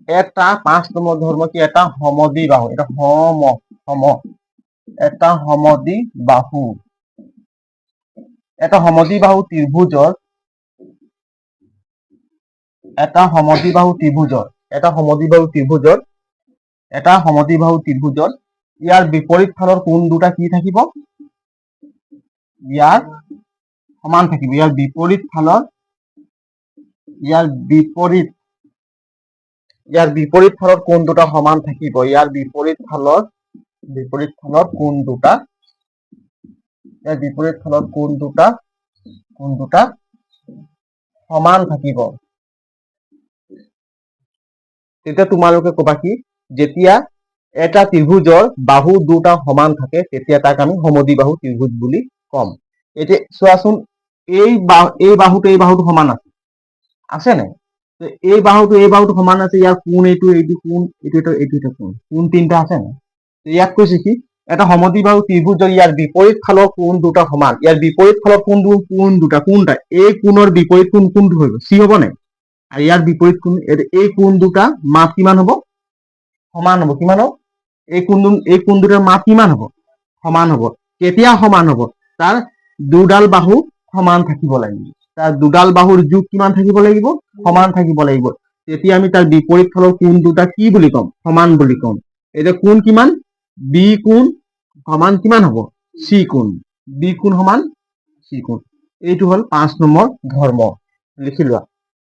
এটা 5 নম্বৰ ধৰ্ম কি এটা সমদ্বিবাহু এটা সম এটা সমদ্বিবাহু এটা সমদ্বিবাহু ত্ৰিভুজৰ এটা সমদ্বিবাহু ত্ৰিভুজৰ ইয়াৰ বিপৰীত ফালৰ কোণ দুটা কি থাকিব ইয়াৰ সমান থাকিব ইয়াৰ বিপৰীত ফালৰ কোণ দুটা সমান থাকিব ইয়াৰ বিপৰীত ফালৰ কোণ দুটা সমান থাকিব তেতিয়া তোমালোকে ক'বা কি যেতিয়া এটা ত্ৰিভুজৰ বাহু দুটা সমান থাকে তেতিয়া তাক আমি সমদ্বিবাহু ত্ৰিভুজ বুলি কম এতিয়া চোৱাচোন এই বাহুটো সমান আছে নাই এই বাহুটো সমান আছে ইয়াৰ কোণ এইটো কোণ তিনিটা আছে নাই ইয়াত কৈছে কি এটা সমদ্বিবাহু ত্ৰিভুজৰ ইয়াৰ বিপৰীত ফালৰ কোণ দুটা সমান ইয়াৰ বিপৰীত ফালৰ কোণটা এই কোণৰ বিপৰীত কোণটো হৈ গ'ল চি হ'ব নাই আৰু ইয়াৰ বিপৰীত কোণ এই কোণ দুটা মাপ কিমান হ'ব সমান হ'ব কিমান হ'ব এই কোণ দুটাৰ মাপ কিমান হ'ব সমান হ'ব কেতিয়া সমান হ'ব তাৰ দুডাল বাহু সমান থাকিব লাগিব তাৰ দুডাল বাহুৰ যোগ কিমান থাকিব লাগিব সমান থাকিব লাগিব তেতিয়া আমি তাৰ বিপৰীত ফালৰ কোণ দুটা কি বুলি ক'ম সমান বুলি ক'ম এতিয়া কোণ কিমান বি কোণ সমান কিমান হ'ব চি কোণ বি কোণ সমান চি কোণ এইটো হ'ল 5 নম্বৰ ধৰ্ম লিখি লোৱা